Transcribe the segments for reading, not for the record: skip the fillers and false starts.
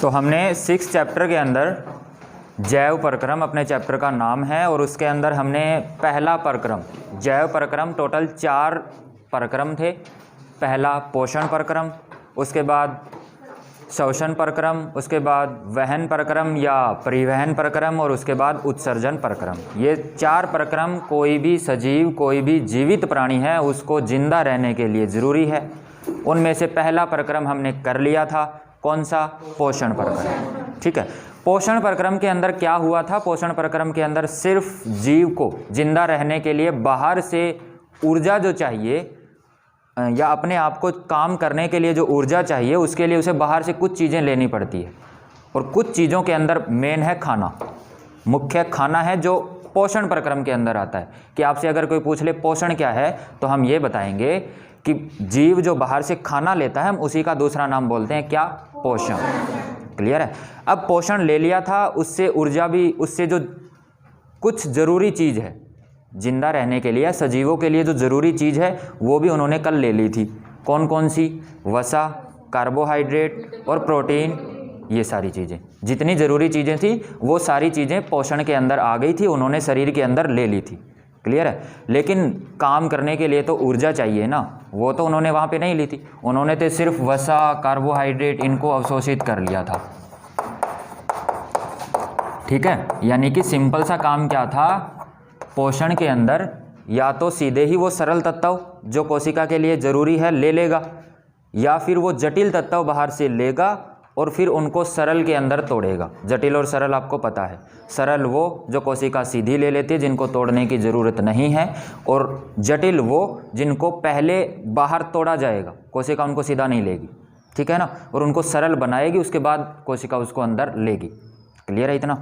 तो हमने 6 चैप्टर के अंदर जैव परक्रम अपने चैप्टर का नाम है और उसके अंदर हमने पहला परक्रम जैव परक्रम, टोटल 4 परक्रम थे। पहला पोषण परक्रम, उसके बाद शोषण परक्रम, उसके बाद वहन परक्रम या परिवहन परक्रम और उसके बाद उत्सर्जन परक्रम। ये 4 परक्रम कोई भी सजीव, कोई भी जीवित प्राणी है उसको जिंदा रहने के लिए ज़रूरी है। उनमें से पहला परक्रम हमने कर लिया था, कौन सा? पोषण परक्रम। ठीक है, पोषण परक्रम के अंदर क्या हुआ था? पोषण परक्रम के अंदर सिर्फ जीव को जिंदा रहने के लिए बाहर से ऊर्जा जो चाहिए या अपने आप को काम करने के लिए जो ऊर्जा चाहिए उसके लिए उसे बाहर से कुछ चीज़ें लेनी पड़ती है और कुछ चीज़ों के अंदर मेन है खाना। मुख्य खाना है जो पोषण परक्रम के अंदर आता है। कि आपसे अगर कोई पूछ ले पोषण क्या है तो हम ये बताएंगे कि जीव जो बाहर से खाना लेता है हम उसी का दूसरा नाम बोलते हैं क्या? पोषण। क्लियर है? अब पोषण ले लिया था, उससे ऊर्जा भी, उससे जो कुछ ज़रूरी चीज़ है जिंदा रहने के लिए, सजीवों के लिए जो ज़रूरी चीज़ है वो भी उन्होंने कल ले ली थी। कौन कौन सी? वसा, कार्बोहाइड्रेट और प्रोटीन। ये सारी चीज़ें, जितनी ज़रूरी चीज़ें थी वो सारी चीज़ें पोषण के अंदर आ गई थी, उन्होंने शरीर के अंदर ले ली थी। क्लियर है? लेकिन काम करने के लिए तो ऊर्जा चाहिए ना, वो तो उन्होंने वहाँ पे नहीं ली थी। उन्होंने तो सिर्फ वसा, कार्बोहाइड्रेट इनको अवशोषित कर लिया था। ठीक है, यानी कि सिंपल सा काम क्या था? पोषण के अंदर या तो सीधे ही वो सरल तत्व जो कोशिका के लिए ज़रूरी है ले लेगा, या फिर वो जटिल तत्व बाहर से लेगा और फिर उनको सरल के अंदर तोड़ेगा। जटिल और सरल आपको पता है, सरल वो जो कोशिका सीधी ले लेती है जिनको तोड़ने की ज़रूरत नहीं है, और जटिल वो जिनको पहले बाहर तोड़ा जाएगा, कोशिका उनको सीधा नहीं लेगी। ठीक है ना? और उनको सरल बनाएगी, उसके बाद कोशिका उसको अंदर लेगी। क्लियर है इतना?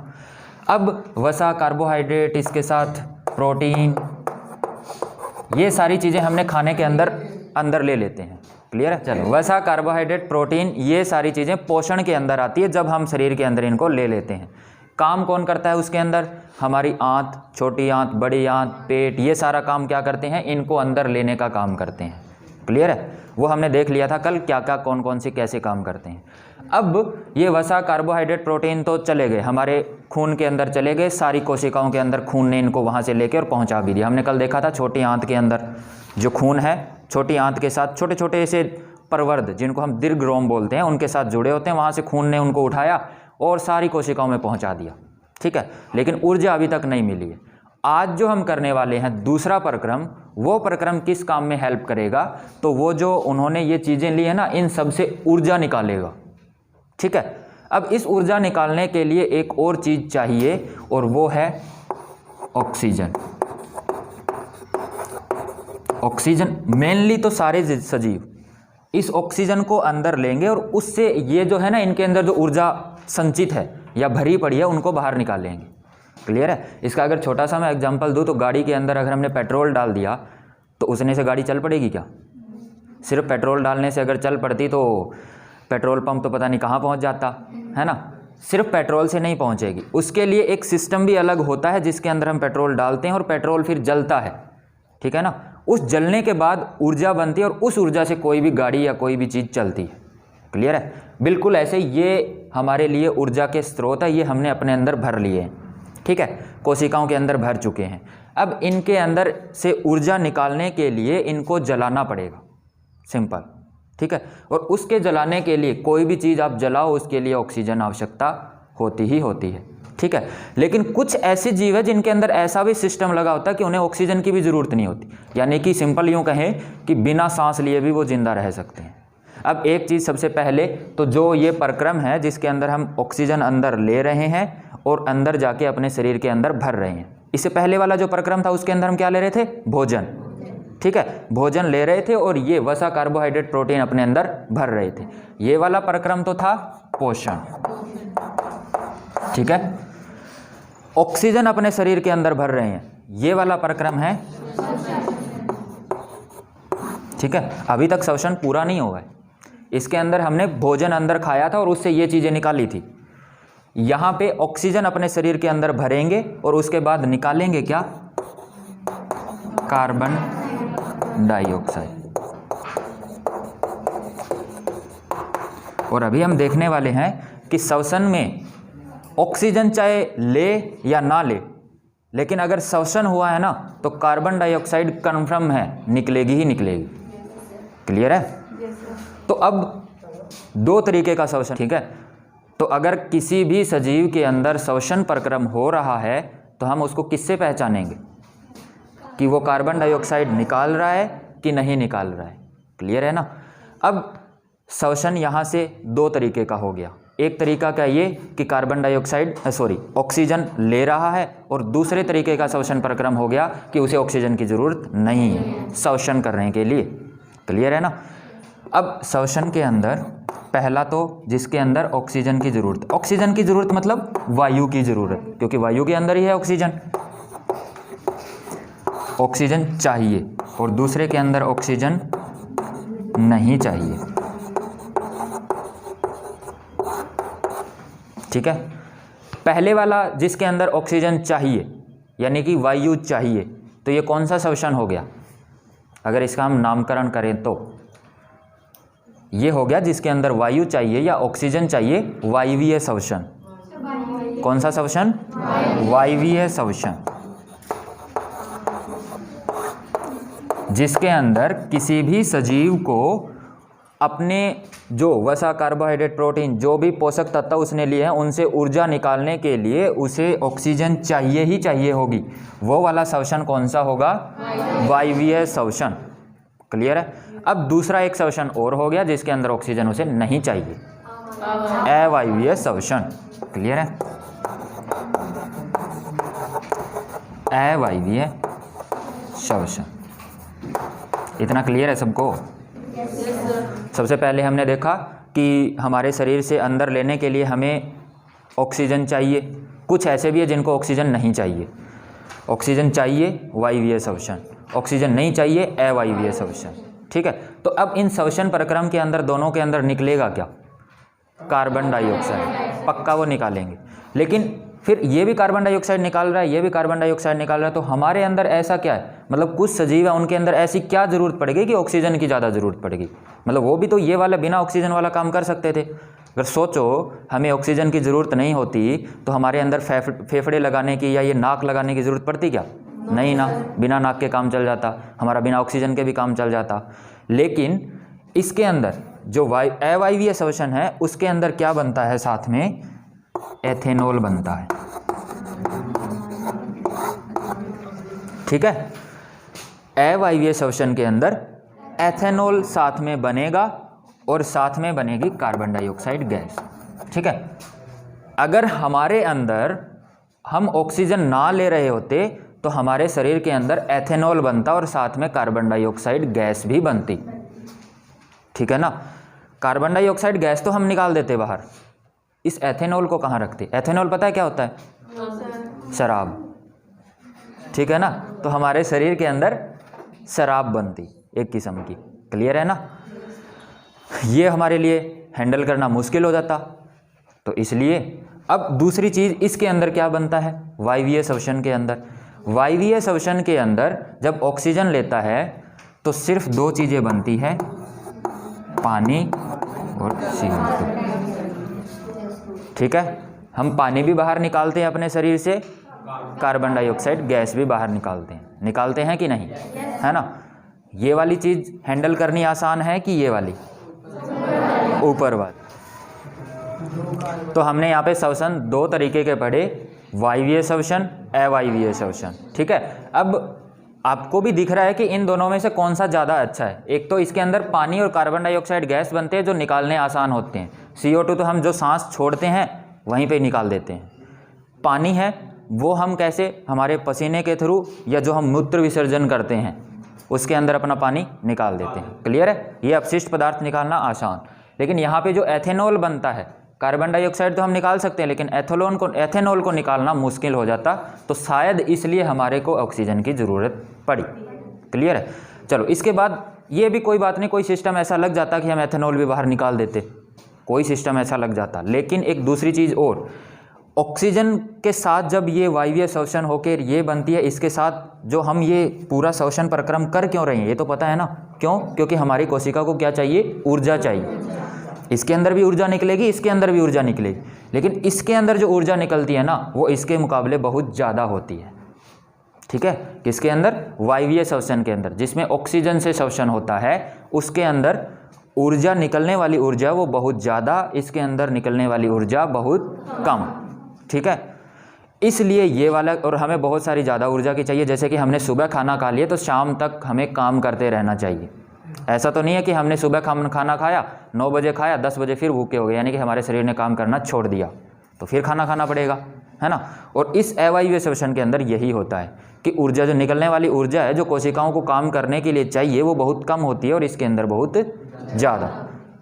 अब वसा, कार्बोहाइड्रेट, इसके साथ प्रोटीन, ये सारी चीज़ें हमने खाने के अंदर ले लेते हैं। क्लियर है? चलो, वसा, कार्बोहाइड्रेट, प्रोटीन, ये सारी चीज़ें पोषण के अंदर आती है जब हम शरीर के अंदर इनको ले लेते हैं। काम कौन करता है उसके अंदर? हमारी आंत, छोटी आंत, बड़ी आंत, पेट, ये सारा काम क्या करते हैं? इनको अंदर लेने का काम करते हैं। क्लियर है? वो हमने देख लिया था कल क्या क्या, कौन कौन से कैसे काम करते हैं। अब ये वसा, कार्बोहाइड्रेट, प्रोटीन तो चले गए, हमारे खून के अंदर चले गए, सारी कोशिकाओं के अंदर खून ने इनको वहाँ से लेके और पहुँचा भी दिया। हमने कल देखा था छोटी आंत के अंदर जो खून है, छोटी आंत के साथ छोटे छोटे ऐसे प्रवर्ध जिनको हम दीर्घरोम बोलते हैं उनके साथ जुड़े होते हैं, वहाँ से खून ने उनको उठाया और सारी कोशिकाओं में पहुँचा दिया। ठीक है, लेकिन ऊर्जा अभी तक नहीं मिली है। आज जो हम करने वाले हैं दूसरा परक्रम, वो परक्रम किस काम में हेल्प करेगा? तो वो जो उन्होंने ये चीज़ें ली है ना, इन सब से ऊर्जा निकालेगा। ठीक है, अब इस ऊर्जा निकालने के लिए एक और चीज़ चाहिए और वो है ऑक्सीजन। ऑक्सीजन मेनली तो सारे सजीव इस ऑक्सीजन को अंदर लेंगे और उससे ये जो है ना, इनके अंदर जो ऊर्जा संचित है या भरी पड़ी है उनको बाहर निकालेंगे। क्लियर है? इसका अगर छोटा सा मैं एग्जांपल दूं तो गाड़ी के अंदर अगर हमने पेट्रोल डाल दिया तो उसने से गाड़ी चल पड़ेगी क्या? सिर्फ पेट्रोल डालने से अगर चल पड़ती तो पेट्रोल पंप तो पता नहीं कहाँ पहुँच जाता है ना। सिर्फ पेट्रोल से नहीं पहुँचेगी, उसके लिए एक सिस्टम भी अलग होता है जिसके अंदर हम पेट्रोल डालते हैं और पेट्रोल फिर जलता है। ठीक है ना? उस जलने के बाद ऊर्जा बनती है और उस ऊर्जा से कोई भी गाड़ी या कोई भी चीज़ चलती है। क्लियर है? बिल्कुल ऐसे ये हमारे लिए ऊर्जा के स्रोत है, ये हमने अपने अंदर भर लिए हैं। ठीक है, कोशिकाओं के अंदर भर चुके हैं। अब इनके अंदर से ऊर्जा निकालने के लिए इनको जलाना पड़ेगा, सिंपल। ठीक है, और उसके जलाने के लिए कोई भी चीज़ आप जलाओ उसके लिए ऑक्सीजन आवश्यकता होती ही होती है। ठीक है, लेकिन कुछ ऐसे जीव है जिनके अंदर ऐसा भी सिस्टम लगा होता है कि उन्हें ऑक्सीजन की भी ज़रूरत नहीं होती, यानी कि सिंपल यूँ कहें कि बिना सांस लिए भी वो जिंदा रह सकते हैं। अब एक चीज़ सबसे पहले तो जो ये परक्रम है जिसके अंदर हम ऑक्सीजन अंदर ले रहे हैं और अंदर जाके अपने शरीर के अंदर भर रहे हैं, इससे पहले वाला जो परक्रम था उसके अंदर हम क्या ले रहे थे? भोजन। ठीक है, भोजन ले रहे थे और ये वसा, कार्बोहाइड्रेट, प्रोटीन अपने अंदर भर रहे थे। ये वाला परक्रम तो था पोषण। ठीक है, ऑक्सीजन अपने शरीर के अंदर भर रहे हैं, ये वाला परक्रम है। ठीक है, अभी तक शोषण पूरा नहीं हुआ है। इसके अंदर हमने भोजन अंदर खाया था और उससे ये चीज़ें निकाली थी। यहाँ पे ऑक्सीजन अपने शरीर के अंदर भरेंगे और उसके बाद निकालेंगे क्या? Carbon dioxide. और अभी हम देखने वाले हैं कि श्वसन में ऑक्सीजन चाहे ले या ना ले, लेकिन अगर श्वसन हुआ है ना तो कार्बन डाइऑक्साइड कन्फर्म है, निकलेगी ही निकलेगी। क्लियर है? तो अब दो तरीके का श्वसन, ठीक है। तो अगर किसी भी सजीव के अंदर श्वसन प्रक्रम हो रहा है तो हम उसको किससे पहचानेंगे कि वो कार्बन डाइऑक्साइड निकाल रहा है कि नहीं निकाल रहा है। क्लियर है ना? अब श्वसन यहाँ से दो तरीके का हो गया। एक तरीका क्या ये कि कार्बन डाइऑक्साइड ऑक्सीजन ले रहा है, और दूसरे तरीके का श्वसन प्रक्रम हो गया कि उसे ऑक्सीजन की ज़रूरत नहीं है श्वसन करने के लिए। क्लियर है ना? अब श्वसन के अंदर पहला तो जिसके अंदर ऑक्सीजन की ज़रूरत, ऑक्सीजन की ज़रूरत मतलब वायु की ज़रूरत, क्योंकि वायु के अंदर ही है ऑक्सीजन, ऑक्सीजन चाहिए, और दूसरे के अंदर ऑक्सीजन नहीं चाहिए। ठीक है? पहले वाला जिसके अंदर ऑक्सीजन चाहिए यानी कि वायु चाहिए, तो ये कौन सा श्वसन हो गया? अगर इसका हम नामकरण करें तो ये हो गया जिसके अंदर वायु चाहिए या ऑक्सीजन चाहिए, वायवीय श्वसन। कौन सा श्वसन? वायवीय श्वसन, जिसके अंदर किसी भी सजीव को अपने जो वसा, कार्बोहाइड्रेट, प्रोटीन, जो भी पोषक तत्व उसने लिए हैं उनसे ऊर्जा निकालने के लिए उसे ऑक्सीजन चाहिए ही चाहिए होगी। वो वाला श्वसन कौन सा होगा? वायवीय श्वसन। क्लियर है? अब दूसरा एक श्वसन और हो गया जिसके अंदर ऑक्सीजन उसे नहीं चाहिए, अवायवीय श्वसन। क्लियर है? अवायवीय श्वसन। इतना क्लियर है सबको? सबसे पहले हमने देखा कि हमारे शरीर से अंदर लेने के लिए हमें ऑक्सीजन चाहिए, कुछ ऐसे भी है जिनको ऑक्सीजन नहीं चाहिए। ऑक्सीजन चाहिए वायवीय श्वसन, ऑक्सीजन नहीं चाहिए अवायवीय श्वसन। ठीक है? तो अब इन श्वसन प्रक्रम के अंदर दोनों के अंदर निकलेगा क्या? कार्बन डाइऑक्साइड, पक्का वो निकालेंगे। लेकिन फिर ये भी कार्बन डाइऑक्साइड निकाल रहा है, ये भी कार्बन डाइऑक्साइड निकाल रहा है, तो हमारे अंदर ऐसा क्या है, मतलब कुछ सजीव है उनके अंदर ऐसी क्या ज़रूरत पड़ेगी कि ऑक्सीजन की ज़्यादा ज़रूरत पड़ेगी? मतलब वो भी तो ये वाला बिना ऑक्सीजन वाला काम कर सकते थे। अगर सोचो हमें ऑक्सीजन की ज़रूरत नहीं होती तो हमारे अंदर फेफड़े लगाने की या ये नाक लगाने की ज़रूरत पड़ती क्या? नहीं ना, बिना नाक के काम चल जाता, हमारा बिना ऑक्सीजन के भी काम चल जाता। लेकिन इसके अंदर जो अवायवीय श्वसन है उसके अंदर क्या बनता है? साथ में एथेनॉल बनता है। ठीक है? अवायवीय श्वसन के अंदर एथेनॉल साथ में बनेगा और साथ में बनेगी कार्बन डाइऑक्साइड गैस। ठीक है? अगर हमारे अंदर हम ऑक्सीजन ना ले रहे होते तो हमारे शरीर के अंदर एथेनॉल बनता और साथ में कार्बन डाइऑक्साइड गैस भी बनती। ठीक है ना? कार्बन डाइऑक्साइड गैस तो हम निकाल देते बाहर, इस एथेनॉल को कहाँ रखते? एथेनॉल पता है क्या होता है? शराब। ठीक है ना? तो हमारे शरीर के अंदर शराब बनती एक किस्म की। क्लियर है ना? ये हमारे लिए हैंडल करना मुश्किल हो जाता, तो इसलिए अब दूसरी चीज़ इसके अंदर क्या बनता है? वायवीय श्वसन के अंदर, वायवीय श्वसन के अंदर जब ऑक्सीजन लेता है तो सिर्फ दो चीज़ें बनती है, पानी और CO2। ठीक है? हम पानी भी बाहर निकालते हैं अपने शरीर से, कार्बन डाइऑक्साइड गैस भी बाहर निकालते हैं कि नहीं? है ना? ये वाली चीज़ हैंडल करनी आसान है कि ये वाली ऊपर वाली? तो हमने यहाँ पे श्वसन दो तरीके के पढ़े, वायवीय श्वसन, अवायवीय श्वसन। ठीक है? अब आपको भी दिख रहा है कि इन दोनों में से कौन सा ज़्यादा अच्छा है। एक तो इसके अंदर पानी और कार्बन डाइऑक्साइड गैस बनते हैं जो निकालने आसान होते हैं। CO2 तो हम जो सांस छोड़ते हैं वहीं पे निकाल देते हैं। पानी है वो हम कैसे, हमारे पसीने के थ्रू या जो हम मूत्र विसर्जन करते हैं उसके अंदर अपना पानी निकाल देते हैं। क्लियर है? ये अपशिष्ट पदार्थ निकालना आसान। लेकिन यहाँ पे जो एथेनॉल बनता है, कार्बन डाइऑक्साइड तो हम निकाल सकते हैं लेकिन एथेनॉल को निकालना मुश्किल हो जाता, तो शायद इसलिए हमारे को ऑक्सीजन की ज़रूरत पड़ी। क्लियर है? चलो इसके बाद ये भी कोई बात नहीं, कोई सिस्टम ऐसा लग जाता कि हम एथेनॉल भी बाहर निकाल देते, कोई सिस्टम ऐसा लग जाता। लेकिन एक दूसरी चीज़ और, ऑक्सीजन के साथ जब ये वायवीय श्वसन होकर ये बनती है, इसके साथ जो हम ये पूरा श्वसन प्रक्रम कर क्यों रहे हैं ये तो पता है ना? क्यों? क्योंकि हमारी कोशिका को क्या चाहिए? ऊर्जा चाहिए। इसके अंदर भी ऊर्जा निकलेगी, इसके अंदर भी ऊर्जा निकलेगी, लेकिन इसके अंदर जो ऊर्जा निकलती है ना वो इसके मुकाबले बहुत ज़्यादा होती है। ठीक है, किसके अंदर? वायवीय श्वसन के अंदर, जिसमें ऑक्सीजन से श्वसन होता है, उसके अंदर ऊर्जा निकलने वाली ऊर्जा वो बहुत ज़्यादा, इसके अंदर निकलने वाली ऊर्जा बहुत कम। ठीक है, इसलिए ये वाला, और हमें बहुत सारी ज़्यादा ऊर्जा की चाहिए। जैसे कि हमने सुबह खाना खा लिया तो शाम तक हमें काम करते रहना चाहिए। ऐसा तो नहीं है कि हमने सुबह खाना खाया, 9 बजे खाया, 10 बजे फिर भूखे हो गए, यानी कि हमारे शरीर ने काम करना छोड़ दिया, तो फिर खाना खाना पड़ेगा, है ना। और इस अवायवीय श्वसन के अंदर यही होता है कि ऊर्जा, जो निकलने वाली ऊर्जा है, जो कोशिकाओं को काम करने के लिए चाहिए, वो बहुत कम होती है और इसके अंदर बहुत ज़्यादा।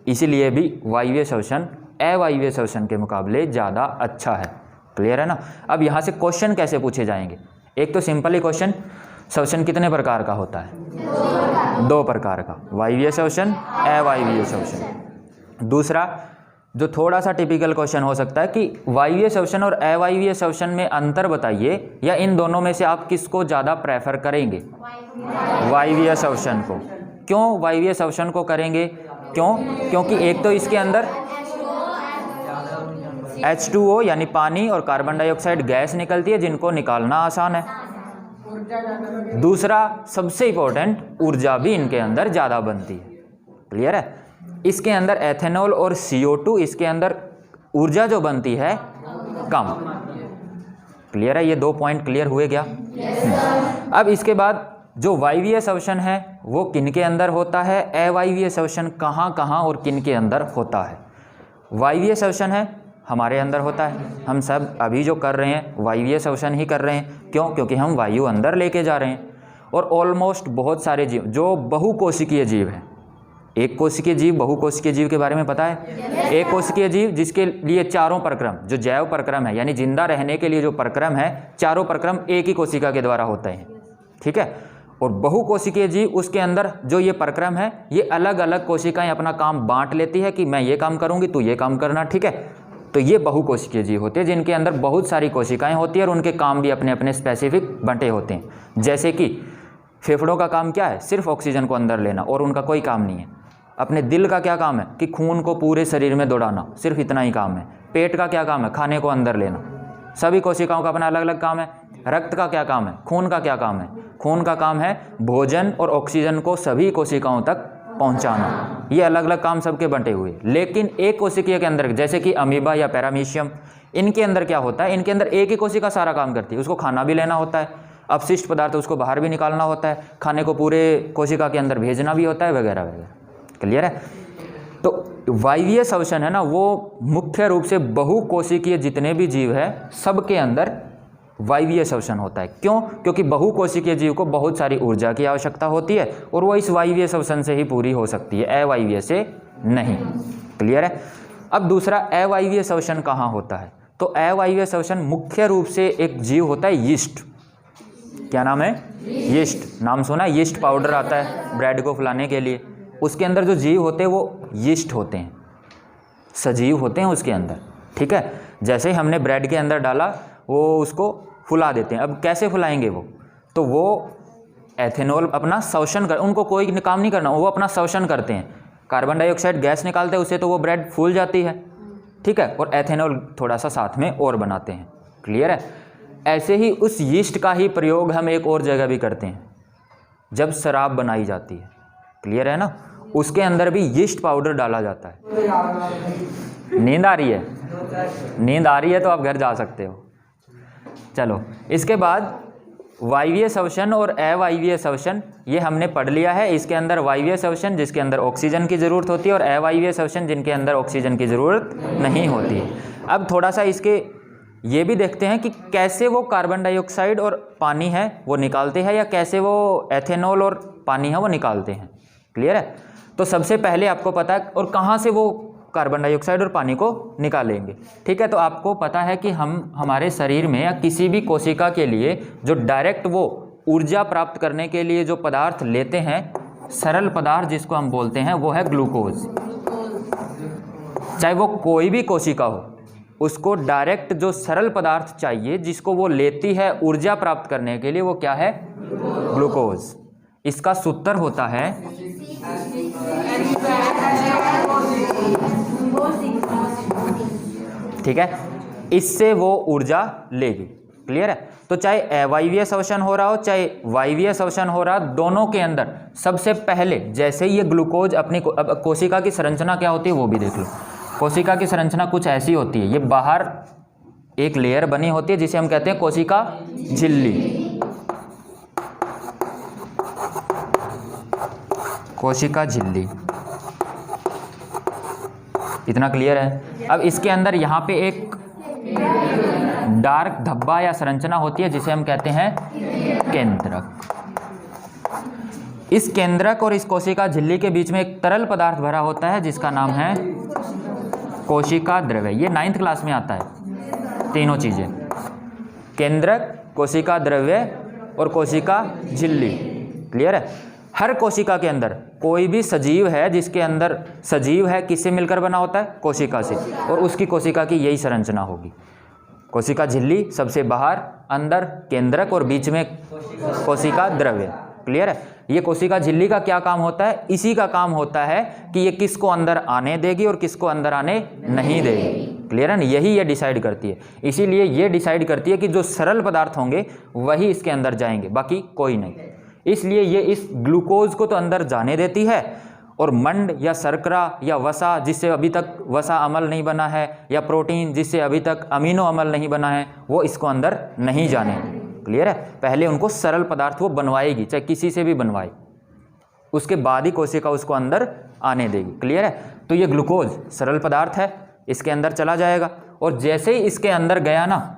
इसीलिए भी वायवीय श्वसन अवायवीय श्वसन के मुकाबले ज़्यादा अच्छा है। क्लियर है ना। अब यहाँ से क्वेश्चन कैसे पूछे जाएंगे? एक तो सिंपल ही क्वेश्चन, श्वसन कितने प्रकार का होता है? 2 प्रकार का, वायवीय श्वसन, अवायवीय श्वसन। दूसरा जो थोड़ा सा टिपिकल क्वेश्चन हो सकता है कि वायवीय श्वसन और अवायवीय श्वसन में अंतर बताइए, या इन दोनों में से आप किसको ज़्यादा प्रेफर करेंगे? वायवीय श्वसन को। क्यों वायवीय श्वसन को करेंगे? क्यों? क्योंकि एक तो इसके अंदर H2O यानी पानी और कार्बन डाइऑक्साइड गैस निकलती है, जिनको निकालना आसान है। दूसरा सबसे इंपॉर्टेंट, ऊर्जा भी इनके अंदर ज़्यादा बनती है। क्लियर है। इसके अंदर एथेनॉल और CO2, इसके अंदर ऊर्जा जो बनती है कम। क्लियर है, ये 2 पॉइंट क्लियर हुए क्या? अब इसके बाद जो वायवीय श्वसन है वो किन के अंदर होता है, अवायवीय श्वसन कहाँ कहाँ और किन के अंदर होता है? वायवीय श्वसन है हमारे अंदर होता है, हम सब अभी जो कर रहे हैं वायवीय श्वसन ही कर रहे हैं। क्यों? क्योंकि हम वायु अंदर लेके जा रहे हैं। और ऑलमोस्ट बहुत सारे जीव जो बहुकोशिकीय जीव हैं, एक कोशिकीय जीव, बहुकोशिकीय जीव के बारे में पता है? एक कोशिकीय जीव जिसके लिए चारों प्रक्रम, जो जैव प्रक्रम है यानी जिंदा रहने के लिए जो प्रक्रम है, चारों प्रक्रम एक ही कोशिका के द्वारा होते हैं। ठीक है। और बहुकोशिकीय जीव, उसके अंदर जो ये प्रक्रम है, ये अलग अलग कोशिकाएं अपना काम बांट लेती है कि मैं ये काम करूंगी, तू ये काम करना। ठीक है। तो ये बहुकोशिकीय जीव होते हैं जिनके अंदर बहुत सारी कोशिकाएं होती है और उनके काम भी अपने अपने स्पेसिफिक बंटे होते हैं। जैसे कि फेफड़ों का काम क्या है? सिर्फ ऑक्सीजन को अंदर लेना, और उनका कोई काम नहीं है। अपने दिल का क्या काम है? कि खून को पूरे शरीर में दौड़ाना, सिर्फ इतना ही काम है। पेट का क्या काम है? खाने को अंदर लेना। सभी कोशिकाओं का अपना अलग अलग काम है। रक्त का क्या काम है? खून का क्या काम है? खून का काम है भोजन और ऑक्सीजन को सभी कोशिकाओं तक पहुंचाना। ये अलग अलग काम सबके बंटे हुए। लेकिन एक कोशिकीय के अंदर, जैसे कि अमीबा या पैरामीशियम, इनके अंदर क्या होता है? इनके अंदर एक ही कोशिका सारा काम करती है। उसको खाना भी लेना होता है, अपशिष्ट पदार्थ उसको बाहर भी निकालना होता है, खाने को पूरे कोशिका के अंदर भेजना भी होता है, वगैरह वगैरह। क्लियर है। तो वायवीय श्वसन है ना, वो मुख्य रूप से बहुकोशिकीय जितने भी जीव है सबके अंदर वायवीय श्वसन होता है। क्यों? क्योंकि बहुकोशिकीय जीव को बहुत सारी ऊर्जा की आवश्यकता होती है और वो इस वायवीय श्वसन से ही पूरी हो सकती है, अवायवीय से नहीं। क्लियर है। अब दूसरा, अवायवीय श्वसन कहाँ होता है? तो अवायवीय श्वसन मुख्य रूप से एक जीव होता है यीस्ट। क्या नाम है? यीस्ट। नाम सुना? यीस्ट पाउडर आता है ब्रेड को फुलाने के लिए। उसके अंदर जो जीव होते हैं वो यीस्ट होते हैं, सजीव होते हैं उसके अंदर। ठीक है। जैसे ही हमने ब्रेड के अंदर डाला, वो उसको फुला देते हैं। अब कैसे फुलाएंगे वो? तो वो एथेनॉल अपना श्वसन कर, उनको कोई काम नहीं करना, वो अपना श्वसन करते हैं। कार्बन डाइऑक्साइड गैस निकालते हैं उससे, तो वो ब्रेड फूल जाती है। ठीक है। और एथेनॉल थोड़ा सा साथ में और बनाते हैं। क्लियर है। ऐसे ही उस यीस्ट का ही प्रयोग हम एक और जगह भी करते हैं, जब शराब बनाई जाती है। क्लियर है ना। उसके अंदर भी यीस्ट पाउडर डाला जाता है। नींद आ रही है? नींद आ रही है तो आप घर जा सकते हो। चलो, इसके बाद वायवीय श्वसन और अवायवीय श्वसन ये हमने पढ़ लिया है। इसके अंदर वायवीय श्वसन जिसके अंदर ऑक्सीजन की ज़रूरत होती है, और अवायवीय श्वसन जिनके अंदर ऑक्सीजन की ज़रूरत नहीं होती है। अब थोड़ा सा इसके ये भी देखते हैं कि कैसे वो कार्बन डाइऑक्साइड और पानी है वो निकालते हैं, या कैसे वो एथेनॉल और पानी है वो निकालते हैं। क्लियर है। तो सबसे पहले आपको पता है और कहाँ से वो कार्बन डाइऑक्साइड और पानी को निकालेंगे। ठीक है। तो आपको पता है कि हम हमारे शरीर में या किसी भी कोशिका के लिए जो डायरेक्ट वो ऊर्जा प्राप्त करने के लिए जो पदार्थ लेते हैं, सरल पदार्थ जिसको हम बोलते हैं, वो है ग्लूकोज। चाहे वो कोई भी कोशिका हो, उसको डायरेक्ट जो सरल पदार्थ चाहिए जिसको वो लेती है ऊर्जा प्राप्त करने के लिए, वो क्या है? ग्लूकोज। इसका सूत्र होता है ठीक है, इससे वो ऊर्जा लेगी। क्लियर है? तो चाहे अवायवीय श्वसन हो रहा हो चाहे वायवीय श्वसन हो रहा, दोनों के अंदर सबसे पहले जैसे ही ये ग्लूकोज अपनी अब कोशिका की संरचना क्या होती है वो भी देख लो। कोशिका की संरचना कुछ ऐसी होती है, ये बाहर एक लेयर बनी होती है जिसे हम कहते हैं कोशिका झिल्ली। कोशिका झिल्ली, इतना क्लियर है? अब इसके अंदर यहाँ पे एक डार्क धब्बा या संरचना होती है जिसे हम कहते हैं केंद्रक। इस केंद्रक और इस कोशिका झिल्ली के बीच में एक तरल पदार्थ भरा होता है जिसका नाम है कोशिका द्रव्य। ये 9th क्लास में आता है, तीनों चीजें, केंद्रक, कोशिका द्रव्य और कोशिका झिल्ली। क्लियर है? हर कोशिका के अंदर कोई भी सजीव है जिसके अंदर सजीव है किससे मिलकर बना होता है? कोशिका से, और उसकी कोशिका की यही संरचना होगी। कोशिका झिल्ली सबसे बाहर, अंदर केंद्रक और बीच में कोशिका द्रव्य। क्लियर है? ये कोशिका झिल्ली का क्या काम होता है? इसी का काम होता है कि ये किसको अंदर आने देगी और किसको अंदर आने नहीं देगी। क्लियर है ना? यही ये डिसाइड करती है। इसीलिए ये डिसाइड करती है कि जो सरल पदार्थ होंगे वही इसके अंदर जाएंगे, बाकी कोई नहीं। इसलिए ये इस ग्लूकोज को तो अंदर जाने देती है, और मंड या शर्करा या वसा जिससे अभी तक वसा अम्ल नहीं बना है, या प्रोटीन जिससे अभी तक अमीनो अम्ल नहीं बना है, वो इसको अंदर नहीं जाने। क्लियर है? पहले उनको सरल पदार्थ वो बनवाएगी, चाहे किसी से भी बनवाए, उसके बाद ही कोशिका उसको अंदर आने देगी। क्लियर है? तो ये ग्लूकोज सरल पदार्थ है, इसके अंदर चला जाएगा, और जैसे ही इसके अंदर गया ना,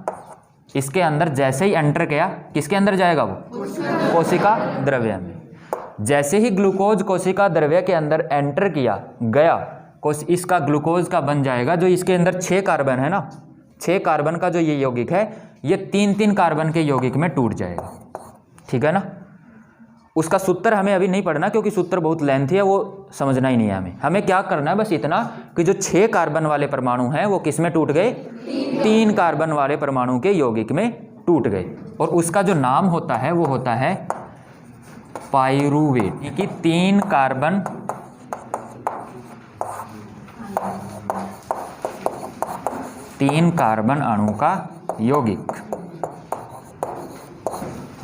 इसके अंदर जैसे ही एंटर किया, किसके अंदर जाएगा वो? कोशिका द्रव्य में। जैसे ही ग्लूकोज कोशिका द्रव्य के अंदर एंटर किया गया, इसका ग्लूकोज का बन जाएगा, जो इसके अंदर 6 कार्बन है ना, 6 कार्बन का जो ये यौगिक है, ये 3-3 कार्बन के यौगिक में टूट जाएगा। ठीक है ना? उसका सूत्र हमें अभी नहीं पढ़ना क्योंकि सूत्र बहुत लेंथी है, वो समझना ही नहीं है हमें। हमें क्या करना है बस इतना कि जो 6 कार्बन वाले परमाणु हैं वो किस में टूट गए? 3 कार्बन वाले परमाणु के यौगिक में टूट गए, और उसका जो नाम होता है वो होता है पाइरूवेट, कि 3 कार्बन अणु का यौगिक।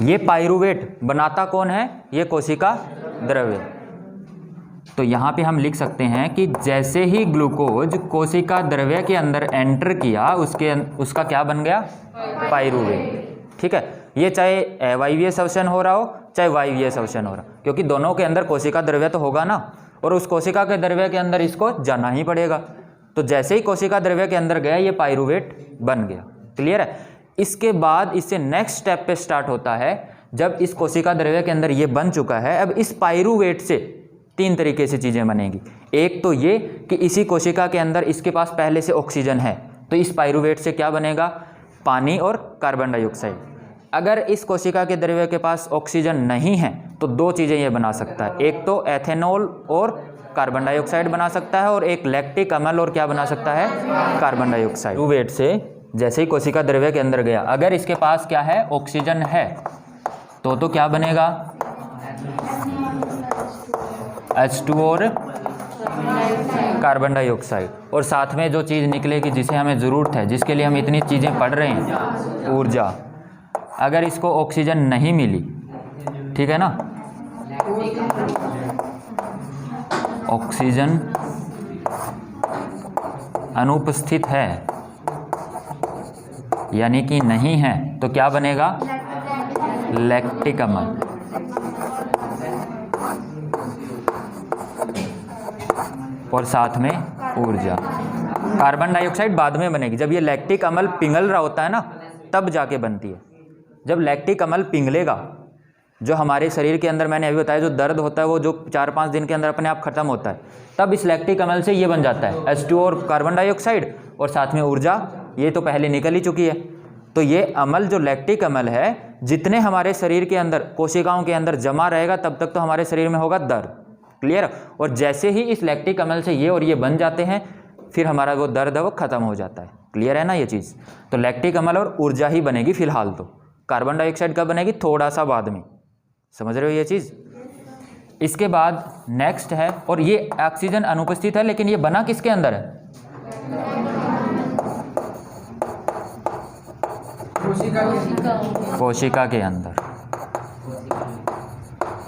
ये पाइरूवेट बनाता कौन है? ये कोशिका द्रव्य। तो यहाँ पे हम लिख सकते हैं कि जैसे ही ग्लूकोज कोशिका द्रव्य के अंदर एंटर किया, उसका क्या बन गया? पाइरूवेट। ठीक है? ये चाहे अवायवीय श्वसन हो रहा हो चाहे वायवीय श्वसन हो रहा, क्योंकि दोनों के अंदर कोशिका द्रव्य तो होगा ना, और उस कोशिका के द्रव्य के अंदर इसको जाना ही पड़ेगा। तो जैसे ही कोशिका द्रव्य के अंदर गया, ये पाइरूवेट बन गया। क्लियर है? इसके बाद इससे नेक्स्ट स्टेप पे स्टार्ट होता है, जब इस कोशिका द्रव्य के अंदर ये बन चुका है, अब इस पाइरूवेट से 3 तरीके से चीज़ें बनेंगी। एक तो ये कि इसी कोशिका के अंदर इसके पास पहले से ऑक्सीजन है, तो इस पाइरूवेट से क्या बनेगा? पानी और कार्बन डाइऑक्साइड। अगर इस कोशिका के द्रव्य के पास ऑक्सीजन नहीं है तो 2 चीज़ें ये बना सकता है, एक तो एथेनॉल और कार्बन डाइऑक्साइड बना सकता है, और एक लैक्टिक अम्ल और क्या बना सकता है? Carbon dioxide. पाइरूवेट से जैसे ही कोशिका द्रव्य के अंदर गया, अगर इसके पास क्या है? ऑक्सीजन है, तो क्या बनेगा? H2 और कार्बन डाइऑक्साइड, और साथ में जो चीज़ निकलेगी जिसे हमें ज़रूरत है, जिसके लिए हम इतनी चीज़ें पढ़ रहे हैं, ऊर्जा। अगर इसको ऑक्सीजन नहीं मिली, ठीक है ना, ऑक्सीजन अनुपस्थित है यानी कि नहीं है, तो क्या बनेगा? लैक्टिक अम्ल। और साथ में ऊर्जा। कार्बन डाइऑक्साइड बाद में बनेगी, जब ये लैक्टिक अम्ल पिघल रहा होता है ना, तब जाके बनती है। जब लैक्टिक अम्ल पिघलेगा, जो हमारे शरीर के अंदर, मैंने अभी बताया, जो दर्द होता है वो जो 4-5 दिन के अंदर अपने आप खत्म होता है, तब इस लैक्टिक अम्ल से ये बन जाता है H2 और कार्बन डाइऑक्साइड, और साथ में ऊर्जा। ये तो पहले निकल ही चुकी है। तो ये अम्ल जो लैक्टिक अम्ल है, जितने हमारे शरीर के अंदर कोशिकाओं के अंदर जमा रहेगा, तब तक तो हमारे शरीर में होगा दर्द। क्लियर? और जैसे ही इस लैक्टिक अम्ल से ये और ये बन जाते हैं, फिर हमारा वो दर्द है वो खत्म हो जाता है। क्लियर है ना ये चीज़? तो लैक्टिक अम्ल और ऊर्जा ही बनेगी फिलहाल, तो कार्बन डाइऑक्साइड कब बनेगी? थोड़ा सा बाद में। समझ रहे हो ये चीज़? इसके बाद नेक्स्ट है, और ये ऑक्सीजन अनुपस्थित है, लेकिन ये बना किसके अंदर है? कोशिका के अंदर,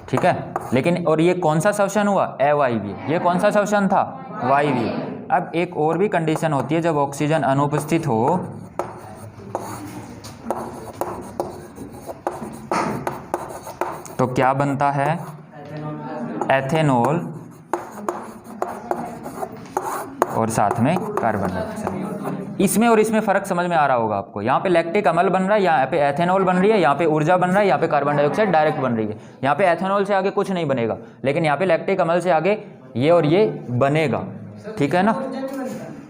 ठीक है। लेकिन और ये कौन सा श्वसन हुआ? अवायवीय। ये कौन सा श्वसन था? वायवीय। अब एक और भी कंडीशन होती है, जब ऑक्सीजन अनुपस्थित हो तो क्या बनता है? एथेनॉल और साथ में कार्बन डाइऑक्साइड। इसमें और इसमें फ़र्क समझ में आ रहा होगा आपको। यहाँ पे लैक्टिक अम्ल बन रहा है, यहाँ पे एथेनॉल बन रही है, यहाँ पे ऊर्जा बन रहा है, यहाँ पे कार्बन डाइऑक्साइड डायरेक्ट बन रही है। यहाँ पे एथेनॉल से आगे कुछ नहीं बनेगा, लेकिन यहाँ पे लैक्टिक अम्ल से आगे ये और ये बनेगा, ठीक है ना।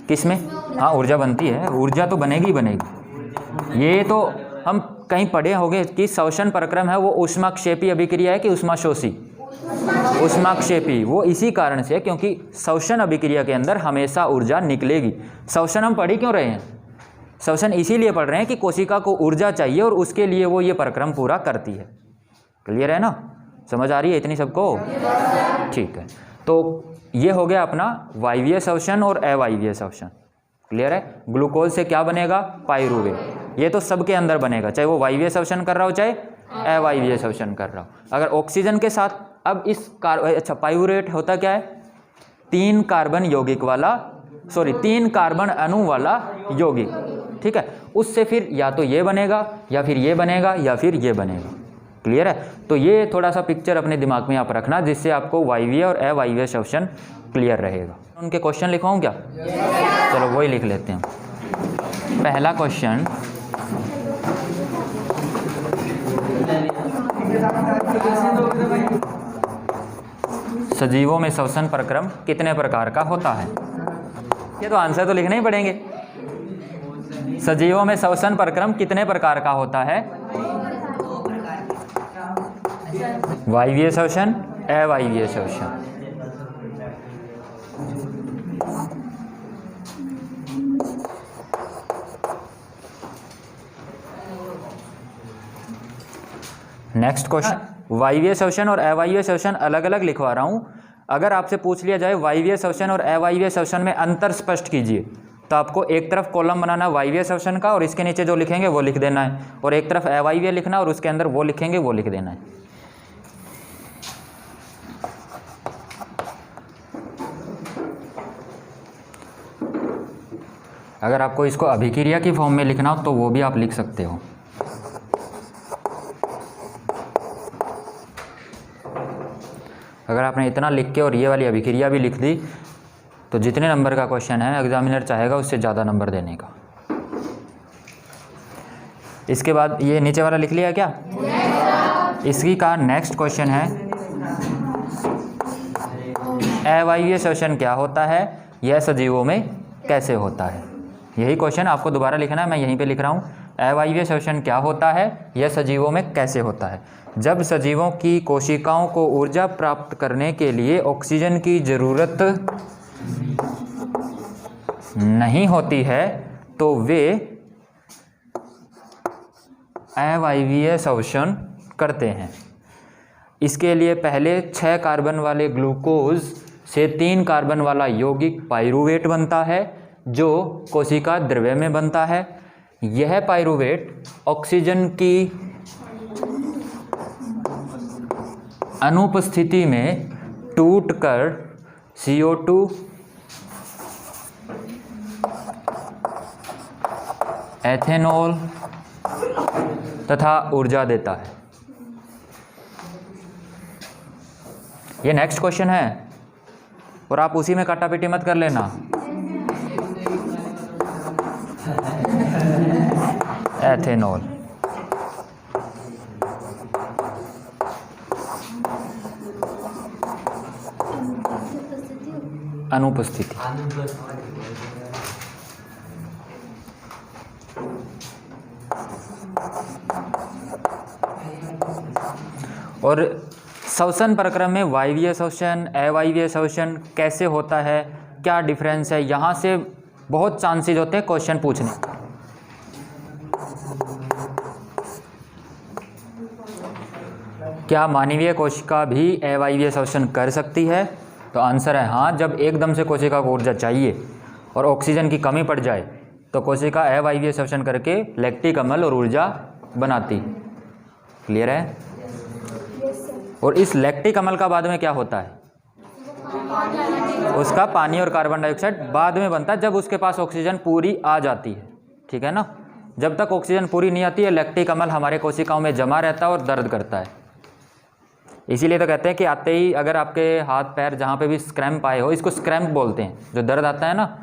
किसमें? हाँ, ऊर्जा बनती है, ऊर्जा तो बनेगी ही बनेगी। ये तो हम कहीं पढ़े होंगे कि श्वसन प्रक्रम है वो ऊष्माक्षेपी अभिक्रिया है कि ऊष्माशोषी? ऊष्माक्षेपी। वो इसी कारण से, क्योंकि श्वसन अभिक्रिया के अंदर हमेशा ऊर्जा निकलेगी। श्वसन हम पढ़ ही क्यों रहे हैं? श्वसन इसीलिए पढ़ रहे हैं कि कोशिका को ऊर्जा चाहिए और उसके लिए वो ये प्रक्रम पूरा करती है। क्लियर है ना? समझ आ रही है इतनी सबको? ठीक है, तो ये हो गया अपना वायवीय श्वसन और अवायवीय श्वसन। क्लियर है? ग्लूकोज से क्या बनेगा? पाइरूवेट। ये तो सबके अंदर बनेगा, चाहे वो वायवीय श्वसन कर रहा हो चाहे अवायवीय श्वसन कर रहा हो। अगर ऑक्सीजन के साथ अब इस पाइरूवेट होता क्या है? 3 कार्बन यौगिक वाला, सॉरी 3 कार्बन अणु वाला यौगिक, ठीक है। उससे फिर या तो ये बनेगा या फिर ये बनेगा या फिर ये बनेगा। क्लियर है? तो ये थोड़ा सा पिक्चर अपने दिमाग में आप रखना, जिससे आपको वायवीय और अवायवीय श्वसन क्लियर रहेगा। उनके क्वेश्चन लिखवाऊँ क्या? चलो वही लिख लेते हैं। पहला क्वेश्चन, सजीवों में श्वसन प्रक्रम कितने प्रकार का होता है? ये तो आंसर तो लिखने ही पड़ेंगे। सजीवों में श्वसन प्रक्रम कितने प्रकार का होता है? वायवीय श्वसन, अवायवीय श्वसन। नेक्स्ट क्वेश्चन, वायवीय श्वसन और अवायवीय श्वसन अलग अलग लिखवा रहा हूँ। अगर आपसे पूछ लिया जाए वायवीय श्वसन और अवायवीय श्वसन में अंतर स्पष्ट कीजिए, तो आपको एक तरफ कॉलम बनाना वायवीय श्वसन का और इसके नीचे जो लिखेंगे वो लिख देना है, और एक तरफ अवायवीय लिखना और उसके अंदर वो लिखेंगे वो लिख देना है। अगर आपको इसको अभिक्रिया की फॉर्म में लिखना हो तो वो भी आप लिख सकते हो। अगर आपने इतना लिख के और ये वाली अभिक्रिया भी लिख दी तो जितने नंबर का क्वेश्चन है एग्जामिनर चाहेगा उससे ज़्यादा नंबर देने का। इसके बाद ये नीचे वाला लिख लिया क्या? इसकी का नेक्स्ट क्वेश्चन है, अवायवीय श्वसन क्या होता है, यह सजीवों में कैसे होता है? यही क्वेश्चन आपको दोबारा लिखना है, मैं यहीं पे लिख रहा हूँ। अवायवीय श्वसन क्या होता है, यह सजीवों में कैसे होता है? जब सजीवों की कोशिकाओं को ऊर्जा प्राप्त करने के लिए ऑक्सीजन की ज़रूरत नहीं होती है तो वे अवायवीय श्वसन करते हैं। इसके लिए पहले 6 कार्बन वाले ग्लूकोज से 3 कार्बन वाला यौगिक पाइरूवेट बनता है, जो कोशिका द्रव्य में बनता है। यह पाइरूवेट ऑक्सीजन की अनुपस्थिति में टूटकर CO2 एथेनॉल तथा ऊर्जा देता है। ये नेक्स्ट क्वेश्चन है और आप उसी में काटापीटी मत कर लेना। एथेनॉल, अनुपस्थिति। और श्वसन प्रक्रम में वायवीय श्वसन अवायवीय श्वसन कैसे होता है, क्या डिफरेंस है, यहाँ से बहुत चांसेस होते हैं क्वेश्चन पूछने। क्या मानवीय कोशिका भी अवायवीय श्वसन कर सकती है? तो आंसर है हाँ। जब एकदम से कोशिका को ऊर्जा चाहिए और ऑक्सीजन की कमी पड़ जाए तो कोशिका अवायवीय श्वसन करके लैक्टिक अम्ल और ऊर्जा बनाती। क्लियर है? और इस लैक्टिक अम्ल का बाद में क्या होता है? उसका पानी और कार्बन डाइऑक्साइड बाद में बनता है, जब उसके पास ऑक्सीजन पूरी आ जाती है। ठीक है ना? जब तक ऑक्सीजन पूरी नहीं आती है, लैक्टिक अम्ल हमारे कोशिकाओं में जमा रहता है और दर्द करता है। इसीलिए तो कहते हैं कि आते ही अगर आपके हाथ पैर जहाँ पे भी स्क्रैम्प आए हो, इसको स्क्रैम्प बोलते हैं, जो दर्द आता है ना,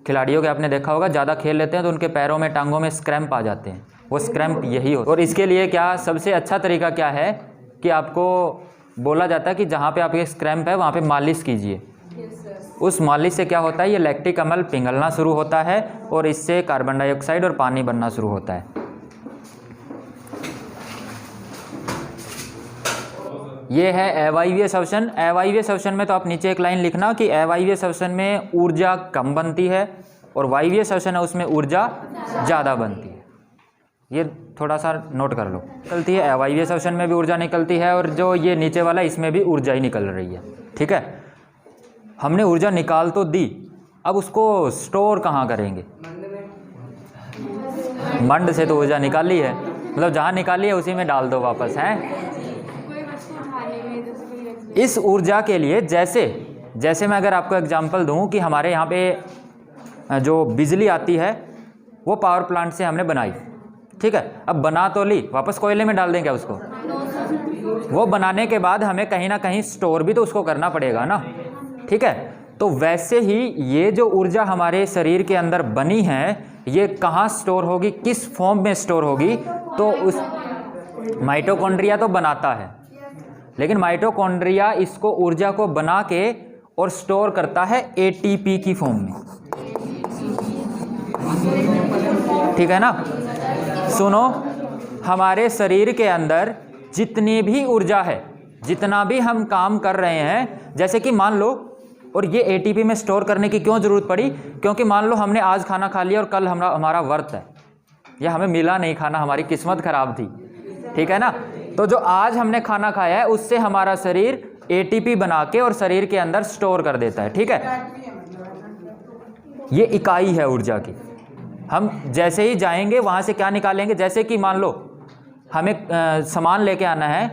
खिलाड़ियों के आपने देखा होगा, ज़्यादा खेल लेते हैं तो उनके पैरों में टांगों में स्क्रैम्प आ जाते हैं, वो स्क्रैम्प यही हो। और इसके लिए क्या सबसे अच्छा तरीका क्या है कि आपको बोला जाता है कि जहाँ पे आपके स्क्रैम्प है वहाँ पे मालिश कीजिए। उस मालिश से क्या होता है, ये लैक्टिक अम्ल पिघलना शुरू होता है और इससे कार्बन डाइऑक्साइड और पानी बनना शुरू होता है। ये है अवायवीय श्वसन। अवायवीय श्वसन में तो आप नीचे एक लाइन लिखना कि अवायवीय श्वसन में ऊर्जा कम बनती है और वायवीय श्वसन है उसमें ऊर्जा ज़्यादा बनती है। ये थोड़ा सा नोट कर लो। निकलती है अवायवीय श्वसन में भी ऊर्जा निकलती है और जो ये नीचे वाला इसमें भी ऊर्जा ही निकल रही है। ठीक है, हमने ऊर्जा निकाल तो दी, अब उसको स्टोर कहाँ करेंगे? मंड से तो ऊर्जा निकाली है, मतलब जहाँ निकाली है उसी में डाल दो वापस, हैं? इस ऊर्जा के लिए जैसे मैं अगर आपको एग्जांपल दूं कि हमारे यहाँ पे जो बिजली आती है वो पावर प्लांट से हमने बनाई। ठीक है, अब बना तो ली, वापस कोयले में डाल दें क्या उसको? वो बनाने के बाद हमें कहीं ना कहीं स्टोर भी तो उसको करना पड़ेगा ना। ठीक है, तो वैसे ही ये जो ऊर्जा हमारे शरीर के अंदर बनी है, ये कहाँ स्टोर होगी, किस फॉर्म में स्टोर होगी? तो उस माइटोकॉन्ड्रिया तो बनाता है, लेकिन माइटोकॉन्ड्रिया इसको ऊर्जा को बना के और स्टोर करता है एटीपी की फॉर्म में। ठीक है ना? सुनो, हमारे शरीर के अंदर जितनी भी ऊर्जा है, जितना भी हम काम कर रहे हैं, जैसे कि मान लो, और ये एटीपी में स्टोर करने की क्यों ज़रूरत पड़ी? क्योंकि मान लो हमने आज खाना खा लिया और कल हमारा व्रत है, या हमें मिला नहीं खाना, हमारी किस्मत खराब थी। ठीक है ना? तो जो आज हमने खाना खाया है उससे हमारा शरीर एटीपी बना के और शरीर के अंदर स्टोर कर देता है। ठीक है, ये इकाई है ऊर्जा की। हम जैसे ही जाएंगे वहाँ से क्या निकालेंगे? जैसे कि मान लो हमें सामान लेके आना है,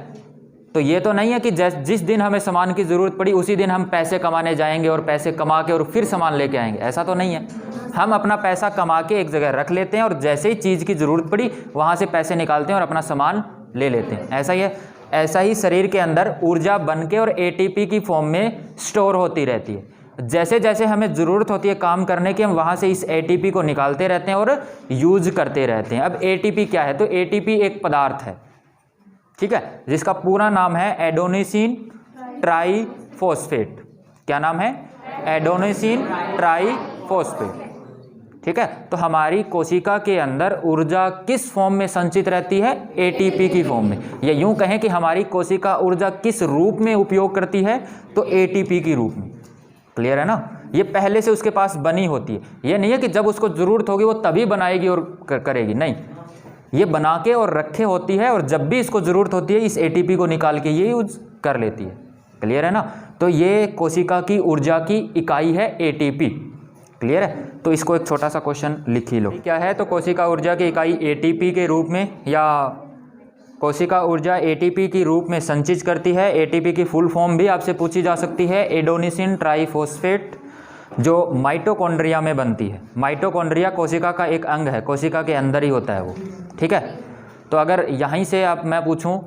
तो ये तो नहीं है कि जिस दिन हमें सामान की ज़रूरत पड़ी उसी दिन हम पैसे कमाने जाएंगे और पैसे कमा के और फिर सामान लेके आएंगे, ऐसा तो नहीं है। हम अपना पैसा कमा के एक जगह रख लेते हैं और जैसे ही चीज़ की ज़रूरत पड़ी वहाँ से पैसे निकालते हैं और अपना सामान ले लेते हैं। ऐसा ही है, ऐसा ही शरीर के अंदर ऊर्जा बन के और एटीपी की फॉर्म में स्टोर होती रहती है। जैसे जैसे हमें ज़रूरत होती है काम करने की, हम वहाँ से इस एटीपी को निकालते रहते हैं और यूज करते रहते हैं। अब एटीपी क्या है? तो एटीपी एक पदार्थ है, ठीक है, जिसका पूरा नाम है एडोनिसिन ट्राईफॉस्फेट। क्या नाम है? Adenosine triphosphate. ठीक है, तो हमारी कोशिका के अंदर ऊर्जा किस फॉर्म में संचित रहती है? एटीपी की फॉर्म में। या यूं कहें कि हमारी कोशिका ऊर्जा किस रूप में उपयोग करती है? तो एटीपी की रूप में। क्लियर है ना? ये पहले से उसके पास बनी होती है, ये नहीं है कि जब उसको ज़रूरत होगी वो तभी बनाएगी और करेगी, नहीं, ये बना के और रखे होती है और जब भी इसको ज़रूरत होती है इस एटीपी को निकाल के ये यूज कर लेती है। क्लियर है ना? तो ये कोशिका की ऊर्जा की इकाई है एटीपी। क्लियर है? तो इसको एक छोटा सा क्वेश्चन लिख ही लो। क्या है? तो कोशिका ऊर्जा की इकाई एटीपी के रूप में, या कोशिका ऊर्जा एटीपी की रूप में संचित करती है। एटीपी की फुल फॉर्म भी आपसे पूछी जा सकती है, एडोनिसिन ट्राईफॉस्फेट, जो माइटोकॉन्ड्रिया में बनती है। माइटोकॉन्ड्रिया कोशिका का एक अंग है, कोशिका के अंदर ही होता है वो। ठीक है, तो अगर यहीं से मैं पूछूं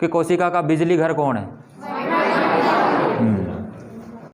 कि कोशिका का बिजली घर कौन है,